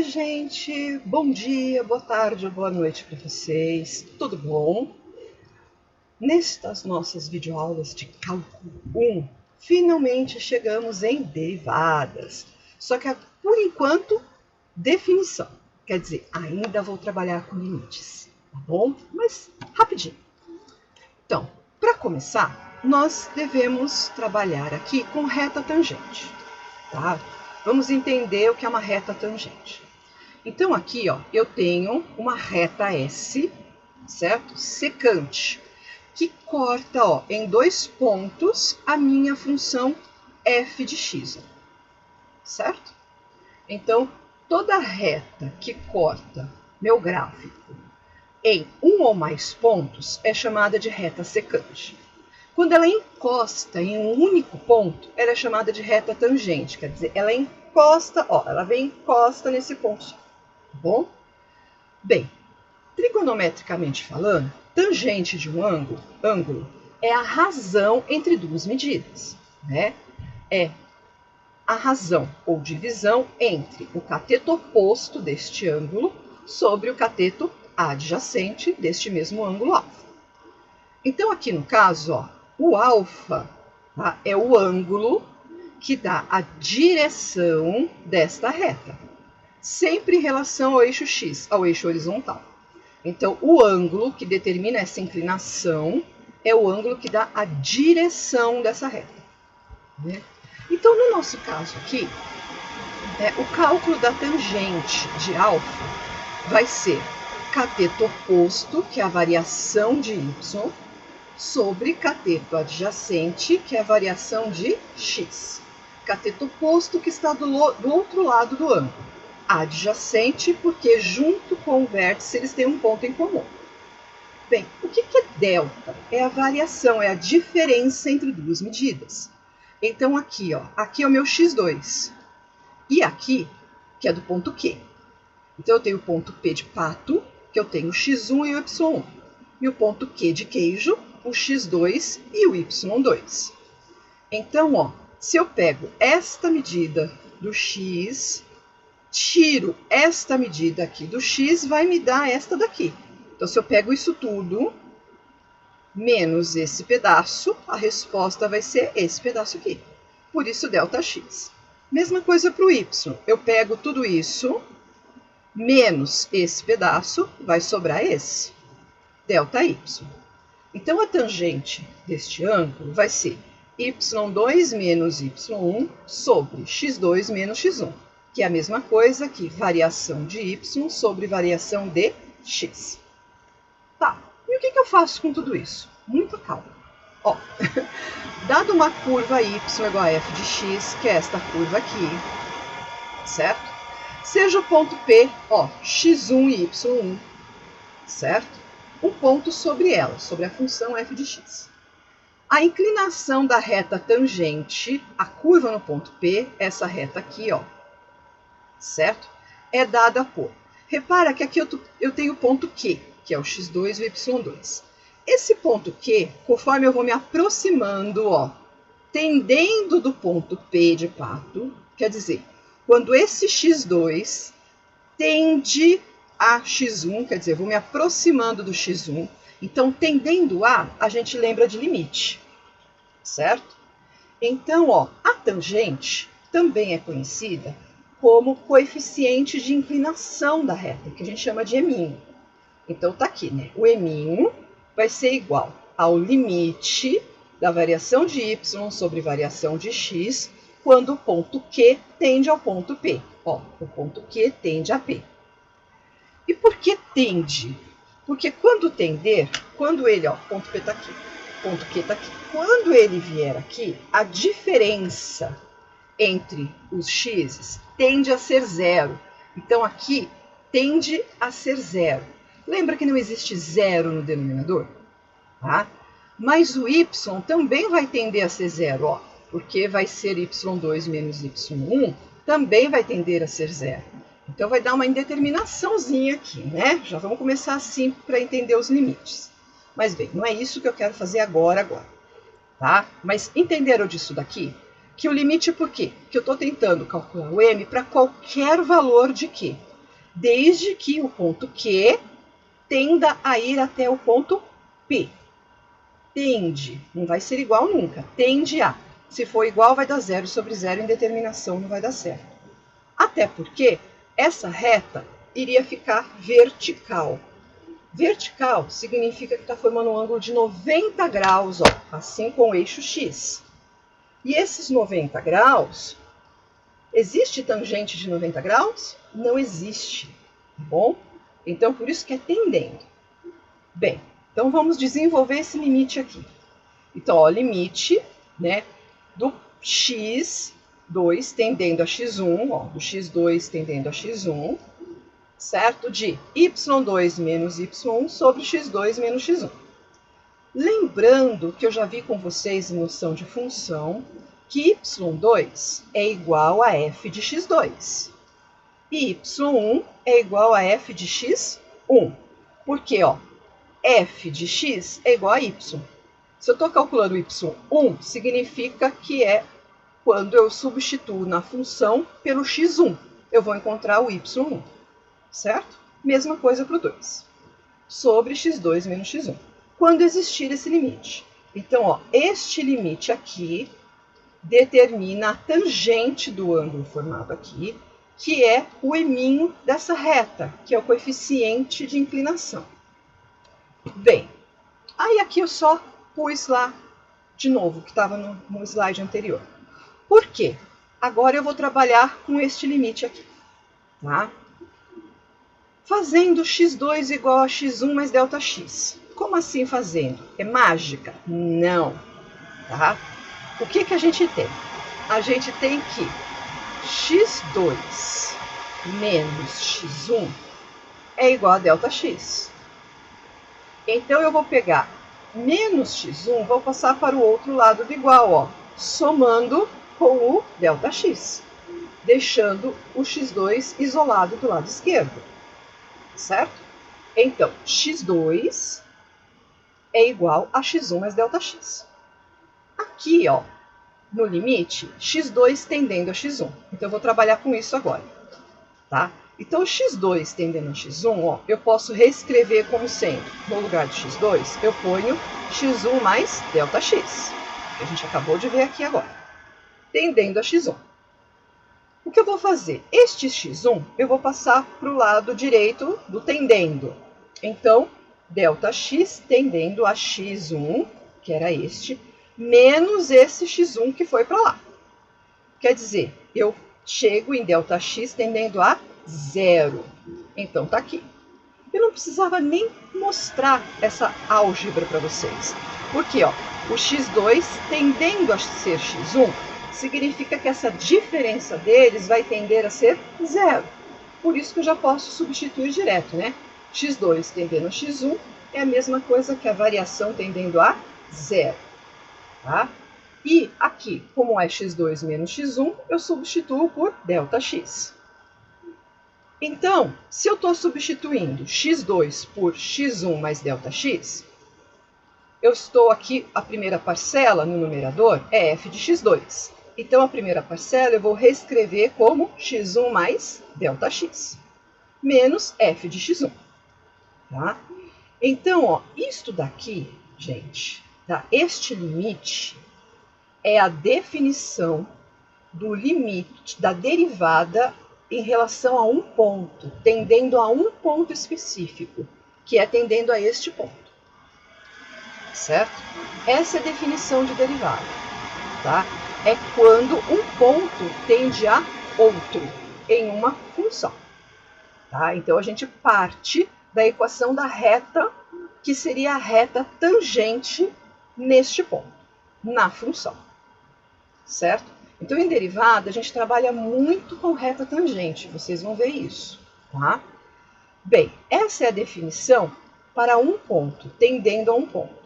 gente! Bom dia, boa tarde ou boa noite para vocês. Tudo bom? Nestas nossas videoaulas de Cálculo 1, finalmente chegamos em derivadas. Só que, por enquanto, definição. Quer dizer, ainda vou trabalhar com limites, tá bom? Mas, rapidinho. Então, para começar, nós devemos trabalhar aqui com reta tangente, tá? Vamos entender o que é uma reta tangente. Então, aqui, ó, eu tenho uma reta S, certo? Secante, que corta, ó, em 2 pontos a minha função f de x, certo? Então, toda reta que corta meu gráfico em um ou mais pontos é chamada de reta secante. Quando ela encosta em um único ponto, ela é chamada de reta tangente, quer dizer, ela encosta, ó, ela vem encosta nesse ponto só. Bom? Bem, trigonometricamente falando, tangente de um ângulo é a razão entre duas medidas, né? É a razão ou divisão entre o cateto oposto deste ângulo sobre o cateto adjacente deste mesmo ângulo alfa. Então, aqui no caso, ó, o alfa, tá, é o ângulo que dá a direção desta reta, sempre em relação ao eixo x, ao eixo horizontal. Então, o ângulo que determina essa inclinação é o ângulo que dá a direção dessa reta, né? Então, no nosso caso aqui, o cálculo da tangente de alfa vai ser cateto oposto, que é a variação de y, sobre cateto adjacente, que é a variação de x. Cateto oposto que está do outro lado do ângulo. Adjacente, porque junto com o vértice eles têm um ponto em comum. Bem, o que é delta? É a variação, é a diferença entre duas medidas. Então, aqui, ó, aqui é o meu x2. E aqui, que é do ponto Q. Então, eu tenho o ponto P de pato, que eu tenho o x1 e o y1. E o ponto Q de queijo, o x2 e o y2. Então, ó, se eu pego esta medida do x, tiro esta medida aqui do x, vai me dar esta daqui. Então, se eu pego isso tudo, menos esse pedaço, a resposta vai ser esse pedaço aqui. Por isso, ΔX. Mesma coisa para o y. Eu pego tudo isso, menos esse pedaço, vai sobrar esse, ΔY. Então, a tangente deste ângulo vai ser y2 menos y1 sobre x2 menos x1, que é a mesma coisa que variação de y sobre variação de x. Tá, e o que eu faço com tudo isso? Muita calma. Ó, dado uma curva y igual a f de x, que é esta curva aqui, certo? Seja o ponto P, ó, x1 e y1, certo? Um ponto sobre ela, sobre a função f de x. A inclinação da reta tangente, a curva no ponto P, essa reta aqui, ó, certo? É dada por... Repara que aqui eu tenho o ponto Q, que é o x2 e o y2. Esse ponto Q, conforme eu vou me aproximando, ó, tendendo do ponto P de pato, quer dizer, quando esse x2 tende a x1, quer dizer, eu vou me aproximando do x1, então, tendendo a gente lembra de limite, certo? Então, ó, a tangente também é conhecida como coeficiente de inclinação da reta, que a gente chama de eminho. Então, tá aqui, né? O eminho vai ser igual ao limite da variação de y sobre variação de x, quando o ponto Q tende ao ponto P. Ó, o ponto Q tende a P. E por que tende? Porque quando tender, quando ele, ó, ponto P está aqui, ponto Q está aqui. Quando ele vier aqui, a diferença entre os x's tende a ser zero. Então, aqui tende a ser zero. Lembra que não existe zero no denominador? Tá? Mas o y também vai tender a ser zero, ó, porque vai ser y2 menos y1, também vai tender a ser zero. Então, vai dar uma indeterminaçãozinha aqui, né? Já vamos começar assim para entender os limites. Mas, bem, não é isso que eu quero fazer agora, tá? Mas entenderam disso daqui? Que o limite por quê? Que eu estou tentando calcular o m para qualquer valor de Q. desde que o ponto Q tenda a ir até o ponto P. Tende, não vai ser igual nunca, tende a. Se for igual, vai dar 0 sobre 0, indeterminação não vai dar certo. Até porque essa reta iria ficar vertical. Vertical significa que está formando um ângulo de 90 graus, ó, assim com o eixo X. E esses 90 graus, existe tangente de 90 graus? Não existe, tá bom? Então, por isso que é tendendo. Bem, então vamos desenvolver esse limite aqui. Então, ó, limite, né, do x2 tendendo a x1, ó, do x2 tendendo a x1, certo? De y2 menos y1 sobre x2 menos x1. Lembrando que eu já vi com vocês em noção de função que y2 é igual a f de x2 e y1 é igual a f de x1. Porque, ó, f de x é igual a y. Se eu estou calculando y1, significa que é quando eu substituo na função pelo x1, eu vou encontrar o y1, certo? Mesma coisa para o 2, sobre x2 menos x1, quando existir esse limite. Então, ó, este limite aqui determina a tangente do ângulo formado aqui, que é o eminho dessa reta, que é o coeficiente de inclinação. Bem, aí aqui eu só pus lá de novo, que estava no slide anterior. Por quê? Agora eu vou trabalhar com este limite aqui, tá? Fazendo x2 igual a x1 mais ΔX. Como assim fazendo? É mágica? Não, tá? O que que a gente tem? A gente tem que x2 menos x1 é igual a ΔX. Então, eu vou pegar menos x1, vou passar para o outro lado do igual, ó, somando com o ΔX, deixando o x2 isolado do lado esquerdo, certo? Então, x2 é igual a x1 mais ΔX. Aqui, ó, no limite, x2 tendendo a x1. Então, eu vou trabalhar com isso agora, tá? Então, x2 tendendo a x1, ó, eu posso reescrever como sendo, no lugar de x2, eu ponho x1 mais ΔX, que a gente acabou de ver aqui agora, tendendo a x1. O que eu vou fazer? Este x1 eu vou passar para o lado direito do tendendo. Então, ΔX tendendo a x1, que era este, menos esse x1 que foi para lá. Quer dizer, eu chego em ΔX tendendo a 0. Então, tá aqui. Eu não precisava nem mostrar essa álgebra para vocês. Porque, ó, o x2 tendendo a ser x1 significa que essa diferença deles vai tender a ser 0. Por isso que eu já posso substituir direto, né? x2 tendendo a x1 é a mesma coisa que a variação tendendo a 0. Tá? E aqui, como é x2 menos x1, eu substituo por ΔX. Então, se eu estou substituindo x2 por x1 mais ΔX, eu estou aqui, a primeira parcela no numerador é f de x2. Então, a primeira parcela eu vou reescrever como x1 mais ΔX, menos f de x1. Tá? Então, ó, isto daqui, gente, tá? Este limite é a definição do limite da derivada em relação a um ponto, tendendo a um ponto específico, que é tendendo a este ponto. Certo? Essa é a definição de derivada, tá? É quando um ponto tende a outro em uma função. Tá? Então, a gente parte da equação da reta, que seria a reta tangente neste ponto, na função. Certo? Então, em derivada, a gente trabalha muito com reta tangente, vocês vão ver isso, tá? Bem, essa é a definição para um ponto, tendendo a um ponto.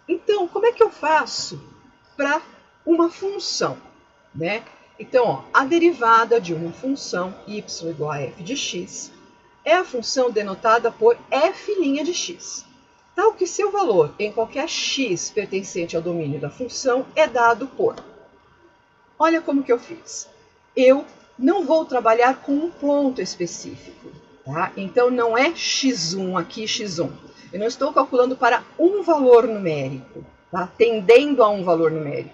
Então, como é que eu faço para uma função, né? Então, ó, a derivada de uma função y igual a f de x é a função denotada por f' de x, tal que seu valor em qualquer x pertencente ao domínio da função é dado por... Olha como que eu fiz. Eu não vou trabalhar com um ponto específico. Tá? Então, não é x1 aqui, x1. Eu não estou calculando para um valor numérico, tá? Tendendo a um valor numérico.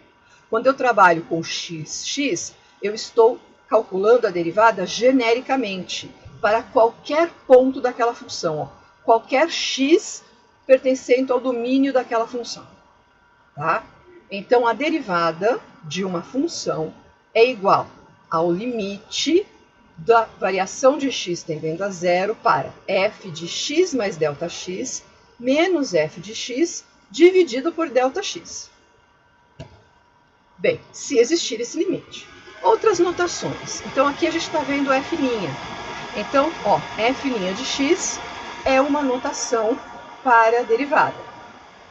Quando eu trabalho com x, eu estou calculando a derivada genericamente para qualquer ponto daquela função. Ó. Qualquer x pertencente ao domínio daquela função. Tá? Então, a derivada de uma função é igual ao limite da variação de x tendendo a zero para f de x mais ΔX menos f de x dividido por ΔX. Bem, se existir esse limite. Outras notações. Então, aqui a gente está vendo f'. Então, ó, f' de x é uma notação para a derivada.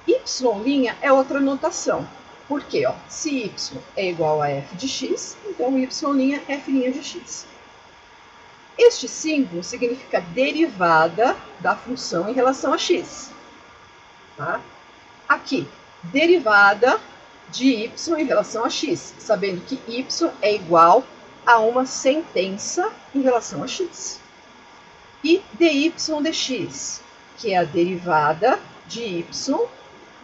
Y' é outra notação. Por quê? Ó, se y é igual a f de x, então y' é f' de x. Este símbolo significa derivada da função em relação a x. Tá? Aqui, derivada de y em relação a x, sabendo que y é igual a uma sentença em relação a x. E dy dx, que é a derivada de y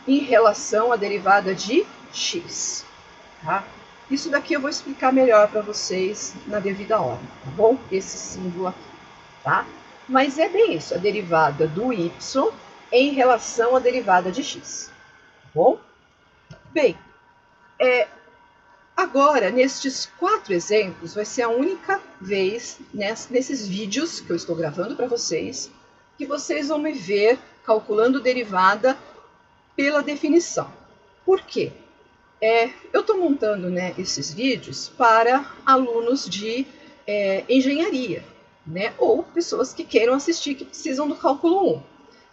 em relação à derivada de x. Tá? Isso daqui eu vou explicar melhor para vocês na devida ordem, tá bom? Esse símbolo aqui, tá? Mas é bem isso, a derivada do y em relação à derivada de x, tá bom? Bem, agora, nestes 4 exemplos, vai ser a única vez nesses vídeos que eu estou gravando para vocês que vocês vão me ver calculando derivada pela definição. Por quê? Eu estou montando esses vídeos para alunos de engenharia, ou pessoas que queiram assistir, que precisam do cálculo 1.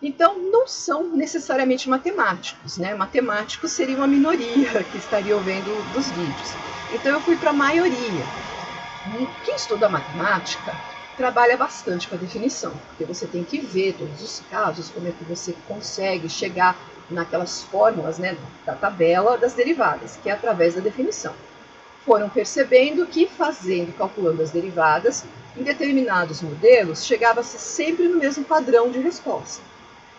Então, não são necessariamente matemáticos, Matemáticos seria uma minoria que estariam vendo dos vídeos. Então, eu fui para a maioria. Quem estuda matemática trabalha bastante com a definição, porque você tem que ver todos os casos, como é que você consegue chegar naquelas fórmulas da tabela das derivadas, que é através da definição. Foram percebendo que calculando as derivadas, em determinados modelos, chegava-se sempre no mesmo padrão de resposta.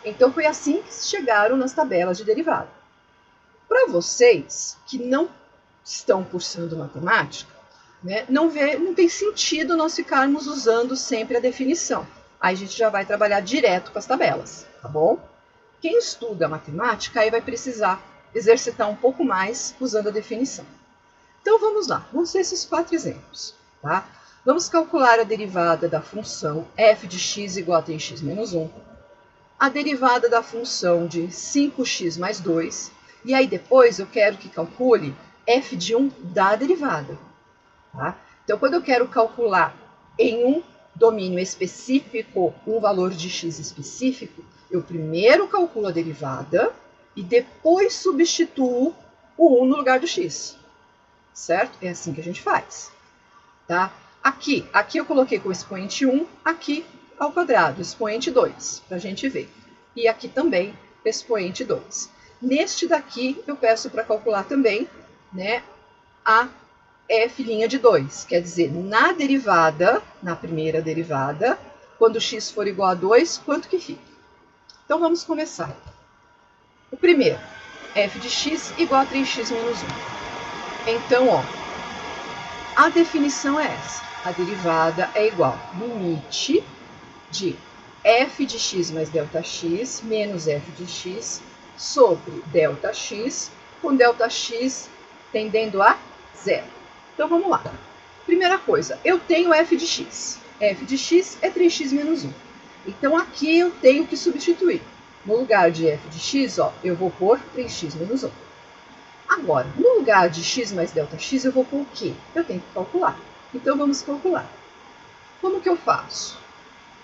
Então, foi assim que chegaram nas tabelas de derivada. Para vocês que não estão cursando matemática, não tem sentido nós ficarmos usando sempre a definição. Aí a gente já vai trabalhar direto com as tabelas, tá bom? Quem estuda matemática aí vai precisar exercitar um pouco mais usando a definição. Então vamos lá, vamos ver esses 4 exemplos. Tá? Vamos calcular a derivada da função f de x igual a 3x menos 1, a derivada da função de 5x mais 2, e aí depois eu quero que calcule f de 1 da derivada. Tá? Então, quando eu quero calcular em um domínio específico um valor de x específico, eu primeiro calculo a derivada e depois substituo o 1 no lugar do x. Certo? É assim que a gente faz. Tá? Aqui eu coloquei como expoente 1, aqui ao quadrado, expoente 2, para a gente ver. E aqui também, expoente 2. Neste daqui, eu peço para calcular também a f' de 2, quer dizer, na derivada, na primeira derivada, quando x for igual a 2, quanto que fica? Então, vamos começar. O primeiro, f de x igual a 3x menos 1. Então, ó, a definição é essa. A derivada é igual ao limite de f de x mais ΔX menos f de x sobre ΔX, com ΔX tendendo a zero. Então, vamos lá. Primeira coisa, eu tenho f de x. f de x é 3x menos 1. Então, aqui eu tenho que substituir. No lugar de f de x, ó, eu vou pôr 3x menos 1. Agora, no lugar de x mais ΔX, eu vou pôr o quê? Eu tenho que calcular. Então, vamos calcular. Como que eu faço?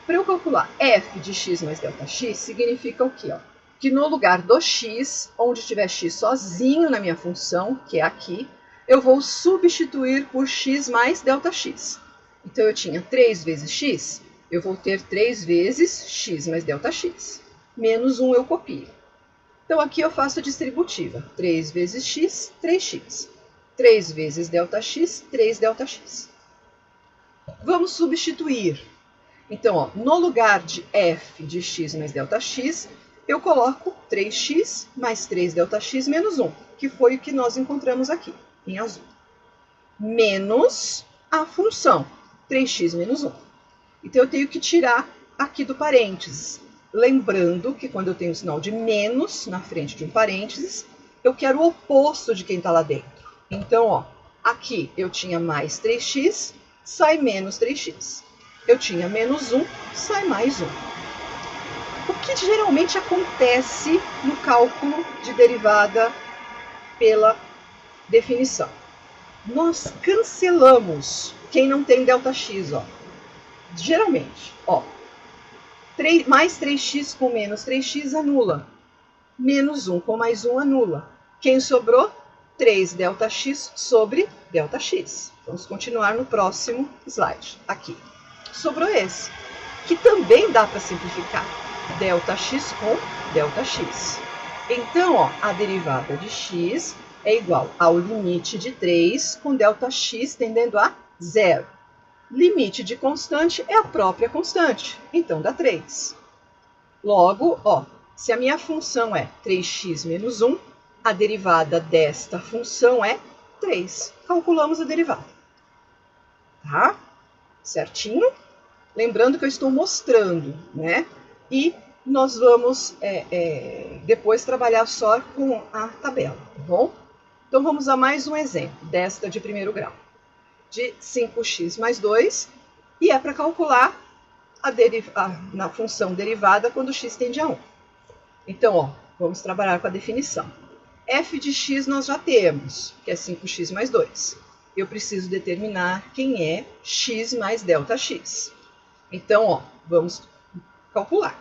Para eu calcular f de x mais ΔX, significa o quê? Ó? Que no lugar do x, onde tiver x sozinho na minha função, que é aqui, eu vou substituir por x mais ΔX. Então, eu tinha 3 vezes x, eu vou ter 3 vezes x mais ΔX. Menos 1 eu copio. Então, aqui eu faço a distributiva. 3 vezes x, 3x. 3 vezes ΔX, 3ΔX. Vamos substituir. Então, ó, no lugar de f de x mais ΔX, eu coloco 3x mais 3 ΔX menos 1, que foi o que nós encontramos aqui, em azul. Menos a função 3x menos 1. Então, eu tenho que tirar aqui do parênteses. Lembrando que quando eu tenho o sinal de menos na frente de um parênteses, eu quero o oposto de quem está lá dentro. Então, ó, aqui eu tinha mais 3x, sai menos 3x. Eu tinha menos 1, sai mais 1. O que geralmente acontece no cálculo de derivada pela definição? Nós cancelamos quem não tem ΔX, ó. Geralmente, ó, mais 3x com menos 3x anula. Menos 1 com mais 1 anula. Quem sobrou? 3 ΔX sobre ΔX. Vamos continuar no próximo slide. Aqui. Sobrou esse, que também dá para simplificar. ΔX com ΔX. Então, ó, a derivada de x é igual ao limite de 3 com ΔX tendendo a 0. Limite de constante é a própria constante, então dá 3. Logo, ó, se a minha função é 3x menos 1, a derivada desta função é 3. Calculamos a derivada. Tá? Certinho? Lembrando que eu estou mostrando, né? E nós vamos depois trabalhar só com a tabela, tá bom? Então vamos a mais um exemplo desta de primeiro grau. De 5x mais 2, e é para calcular na função derivada quando x tende a 1. Então, ó, vamos trabalhar com a definição. F de x nós já temos, que é 5x mais 2. Eu preciso determinar quem é x mais ΔX. Então, ó, vamos calcular.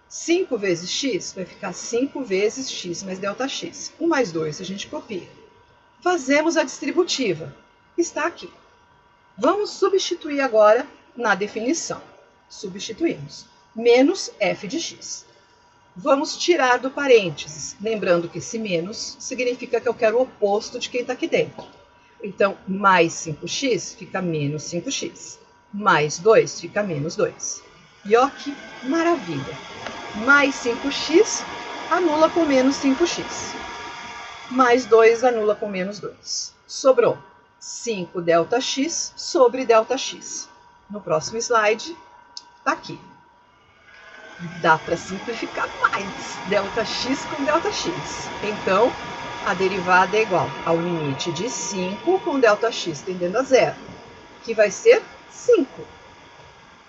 5 vezes x vai ficar 5 vezes x mais ΔX. 1 mais 2 a gente copia. Fazemos a distributiva. Está aqui. Vamos substituir agora na definição. Substituímos. Menos f de x. Vamos tirar do parênteses. Lembrando que esse menos significa que eu quero o oposto de quem está aqui dentro. Então, mais 5x fica menos 5x. Mais 2 fica menos 2. E ó que maravilha! Mais 5x anula com menos 5x. Mais 2 anula com menos 2. Sobrou 5 ΔX sobre ΔX. No próximo slide, está aqui. Dá para simplificar mais. ΔX com ΔX. Então, a derivada é igual ao limite de 5 com ΔX tendendo a 0, que vai ser 5.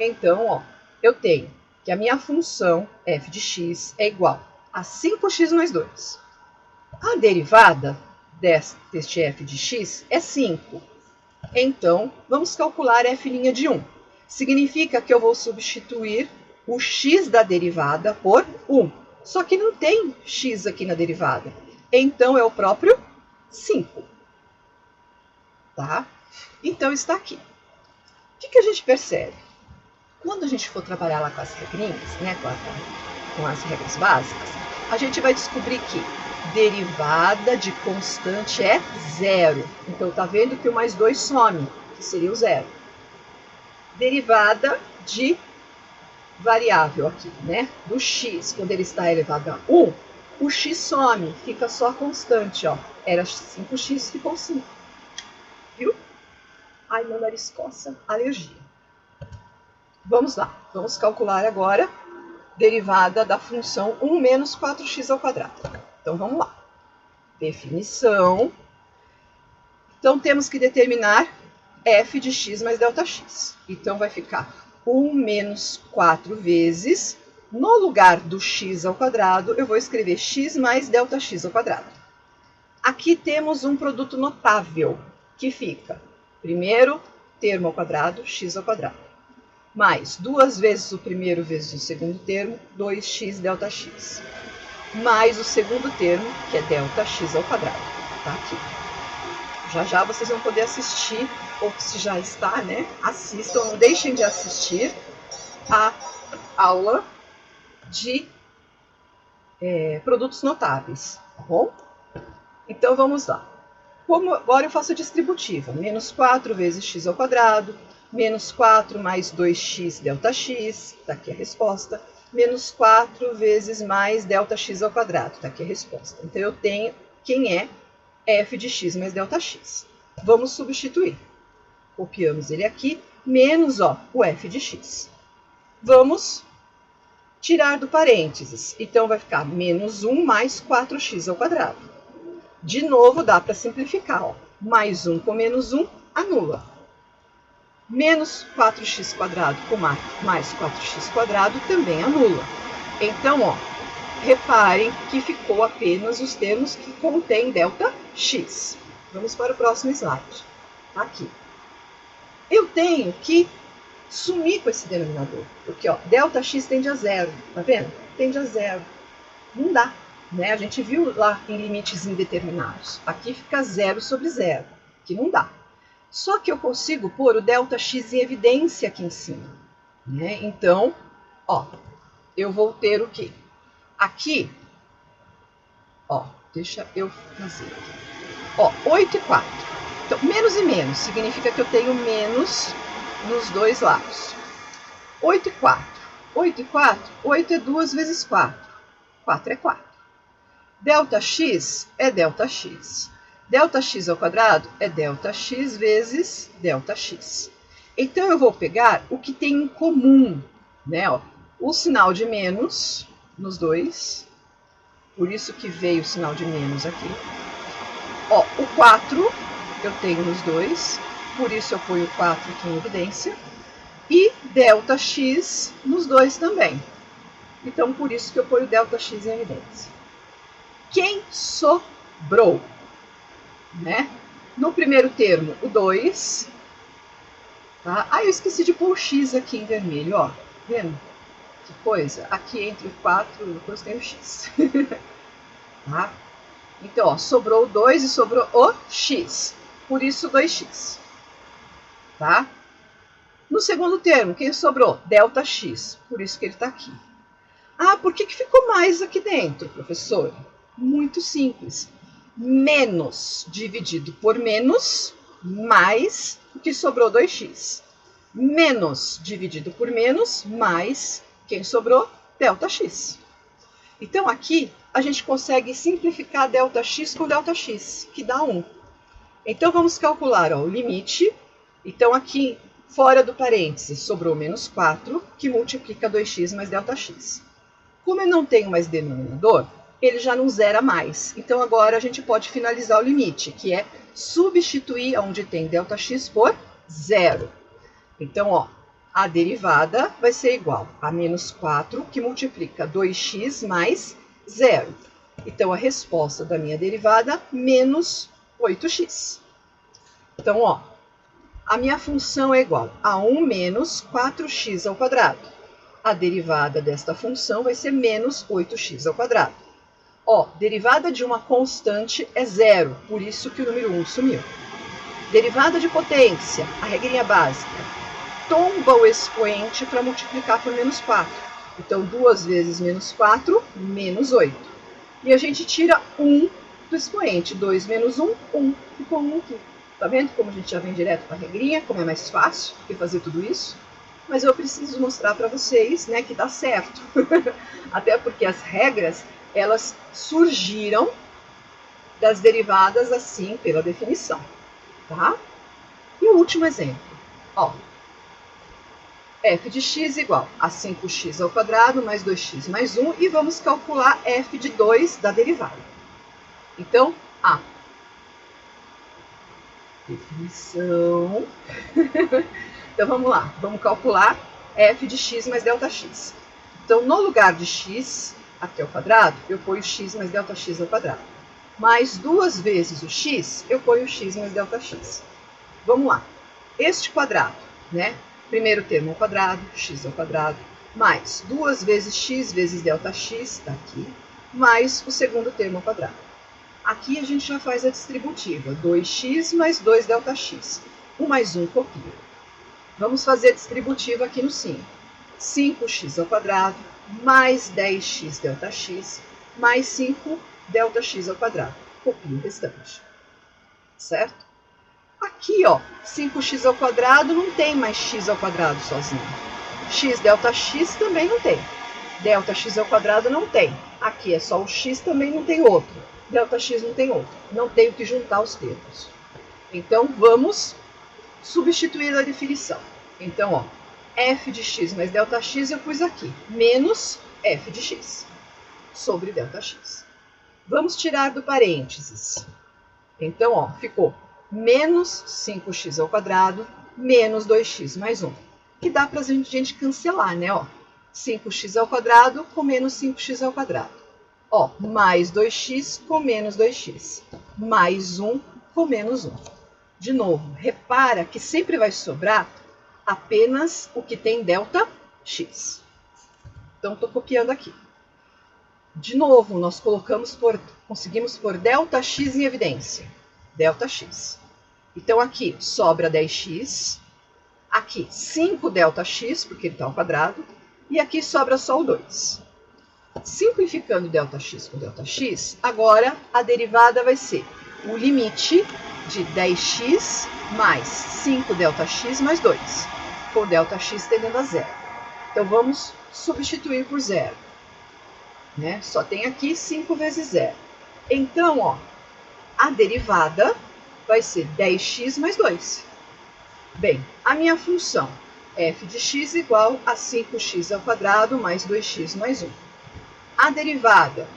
Então, ó, eu tenho que a minha função f de x é igual a 5x mais 2. A derivada deste f de x é 5. Então, vamos calcular f' de 1. Significa que eu vou substituir o x da derivada por 1. Só que não tem x aqui na derivada. Então, é o próprio 5. Tá? Então, está aqui. O que a gente percebe? Quando a gente for trabalhar lá com as regrinhas, né, com as regras básicas, a gente vai descobrir que derivada de constante é 0. Então, tá vendo que o mais 2 some, que seria o 0. Derivada de variável aqui, né, do x, quando ele está elevado a 1, o x some, fica só a constante, ó. Era 5x, ficou 5. Viu? Ai, meu nariz coça, alergia. Vamos lá, vamos calcular agora derivada da função 1 menos 4x ao quadrado. Então, vamos lá. Definição. Então, temos que determinar f de x mais ΔX. Então, vai ficar 1 menos 4 vezes, no lugar do x ao quadrado, eu vou escrever x mais ΔX ao quadrado. Aqui temos um produto notável, que fica, primeiro termo ao quadrado, x ao quadrado. Mais 2 vezes o primeiro vezes o segundo termo, 2x ΔX. Mais o segundo termo, que é ΔX ao quadrado. Tá aqui. Já já vocês vão poder assistir, ou se já está, né? Assistam, não deixem de assistir a aula de produtos notáveis, tá bom? Então, vamos lá. Como agora eu faço a distributiva. Menos 4 vezes x ao quadrado, Menos 4 mais 2x ΔX, está aqui a resposta. Menos 4 vezes mais ΔX ao quadrado, está aqui a resposta. Então, eu tenho quem é f de x mais ΔX. Vamos substituir. Copiamos ele aqui, menos o f de x. Vamos tirar do parênteses. Então, vai ficar menos 1 mais 4x ao quadrado. De novo, dá para simplificar. Mais 1 com menos 1, anula. Menos 4x quadrado com mais 4x quadrado também anula. Então, reparem que ficou apenas os termos que contêm ΔX. Vamos para o próximo slide. Aqui. Eu tenho que sumir com esse denominador, porque ΔX tende a zero, tá vendo? Tende a zero. Não dá, né? A gente viu lá em limites indeterminados. Aqui fica zero sobre zero, que não dá. Só que eu consigo pôr o ΔX em evidência aqui em cima, né? Então, eu vou ter o quê? Aqui, deixa eu fazer aqui. 8 e 4. Então, menos e menos significa que eu tenho menos nos dois lados. 8 e 4. 8 e 4, 8 é 2 vezes 4. 4 é 4. ΔX é ΔX. ΔX ao quadrado é ΔX vezes ΔX. Então, eu vou pegar o que tem em comum, né? O sinal de menos nos dois. Por isso que veio o sinal de menos aqui. O 4 eu tenho nos dois. Por isso eu ponho o 4 aqui em evidência. E ΔX nos dois também. Então, por isso que eu ponho ΔX em evidência. Quem sobrou? Né? No primeiro termo, o 2. Tá? Eu esqueci de pôr o x aqui em vermelho, vendo? Que coisa? Aqui entre o 4 e depois tem o x. Tá? Então, sobrou o 2 e sobrou o x. Por isso, 2x. Tá? No segundo termo, quem sobrou? ΔX. Por isso que ele está aqui. Por que ficou mais aqui dentro, professor? Muito simples. Menos dividido por menos, mais o que sobrou 2x. Menos dividido por menos, mais quem sobrou? ΔX. Então, aqui, a gente consegue simplificar ΔX com ΔX, que dá 1. Então, vamos calcular o limite. Então, aqui, fora do parênteses, sobrou menos 4, que multiplica 2x mais ΔX. Como eu não tenho mais denominador, ele já não zera mais. Então, agora a gente pode finalizar o limite, que é substituir onde tem ΔX por zero. Então, a derivada vai ser igual a menos 4, que multiplica 2x mais zero. Então, a resposta da minha derivada, menos 8x. Então, a minha função é igual a 1 menos 4x ao quadrado. A derivada desta função vai ser menos 8x ao quadrado. Derivada de uma constante é zero, por isso que o número 1 sumiu. Derivada de potência, a regrinha básica. Tomba o expoente para multiplicar por menos 4. Então, 2 vezes menos 4, menos 8. E a gente tira 1 do expoente. 2 menos 1, 1. Ficou 1 aqui. Tá vendo como a gente já vem direto para a regrinha, como é mais fácil do que fazer tudo isso? Mas eu preciso mostrar para vocês, né, que dá certo. Até porque as regras, elas surgiram das derivadas assim, pela definição. Tá? E o último exemplo. F de x igual a 5x ao quadrado mais 2x mais 1. E vamos calcular f de 2 da derivada. Então, definição. Então, vamos lá. Vamos calcular f de x mais ΔX. Então, no lugar de x aqui ao quadrado, eu ponho x mais ΔX ao quadrado. Mais 2 vezes o x, eu ponho x mais ΔX. Vamos lá. Este quadrado, né? Primeiro termo ao quadrado, x ao quadrado, mais 2 vezes x vezes ΔX, está aqui, mais o segundo termo ao quadrado. Aqui a gente já faz a distributiva, 2x mais 2 ΔX. 1 mais 1 copia. Vamos fazer a distributiva aqui no 5. 5x ao quadrado, mais 10x ΔX, mais 5 ΔX ao quadrado. Copia o restante. Certo? aqui, ó, 5x ao quadrado não tem mais x ao quadrado sozinho. X delta x também não tem. Delta x ao quadrado não tem. Aqui é só o x, também não tem outro. Delta x não tem outro. Não tenho que juntar os termos. Então, vamos substituir a definição. Então, ó, f de x mais delta x eu pus aqui, menos f de x sobre delta x. Vamos tirar do parênteses. Então, ó, ficou menos 5x ao quadrado menos 2x mais 1. Que dá pra gente cancelar, né? Ó, 5x ao quadrado com menos 5x ao quadrado. Ó, mais 2x com menos 2x. Mais 1 com menos 1. De novo, repara que sempre vai sobrar apenas o que tem delta x. Então, estou copiando aqui. De novo, nós conseguimos pôr delta x em evidência. Delta x. Então, aqui sobra 10x. Aqui 5 delta x, porque ele está ao quadrado. E aqui sobra só o 2. Simplificando delta x com delta x, agora a derivada vai ser o limite de 10x mais 5 delta x mais 2, com delta x tendendo a zero. Então, vamos substituir por zero. Né? Só tem aqui 5 vezes zero. Então, ó, a derivada vai ser 10x mais 2. Bem, a minha função f de x igual a 5x ao quadrado mais 2x mais 1. A derivada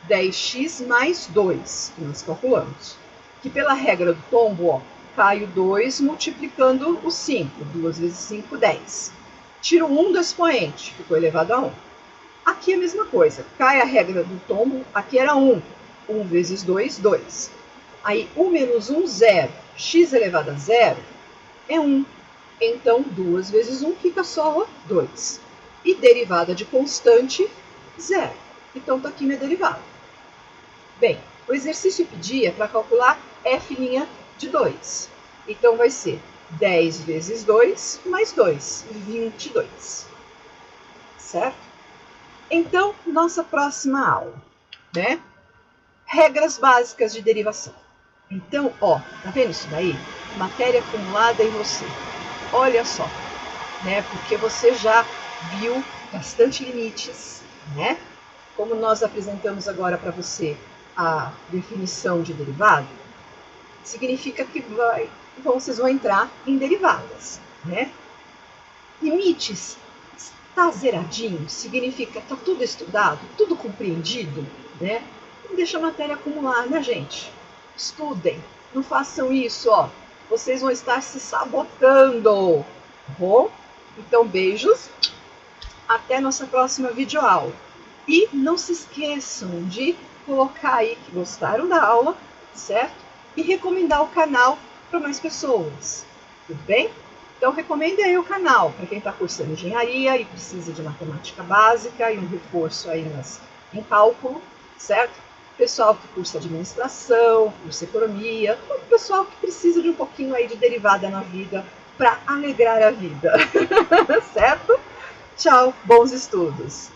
10x mais 2, que nós calculamos. Que pela regra do tombo, ó, cai o 2 multiplicando o 5. 2 vezes 5, 10. Tiro 1 do expoente, ficou elevado a 1. Aqui é a mesma coisa, cai a regra do tombo, aqui era 1. 1 vezes 2, 2. Aí 1 menos 1, 0. X elevado a 0 é 1. Então, 2 vezes 1 fica só 2. E derivada de constante, 0. Então, está aqui minha derivada. Bem, o exercício pedia para calcular f' de 2. Então, vai ser 10 vezes 2 mais 2, 22. Certo? Então, nossa próxima aula, né? Regras básicas de derivação. Então, ó, tá vendo isso daí? Matéria acumulada em você. Olha só, né? Porque você já viu bastante limites, né? Como nós apresentamos agora para você a definição de derivada, significa que vocês vão entrar em derivadas, né? Limites, está zeradinho, significa está tudo estudado, tudo compreendido, né? Não deixa a matéria acumular, né, gente? Estudem, não façam isso, ó. Vocês vão estar se sabotando, tá bom? Então, beijos, até nossa próxima videoaula. E não se esqueçam de colocar aí que gostaram da aula, certo? E recomendar o canal para mais pessoas, tudo bem? Então, recomende aí o canal para quem está cursando engenharia e precisa de matemática básica e um reforço aí em cálculo, certo? Pessoal que cursa administração, cursa economia, todo pessoal que precisa de um pouquinho aí de derivada na vida para alegrar a vida, certo? Tchau, bons estudos!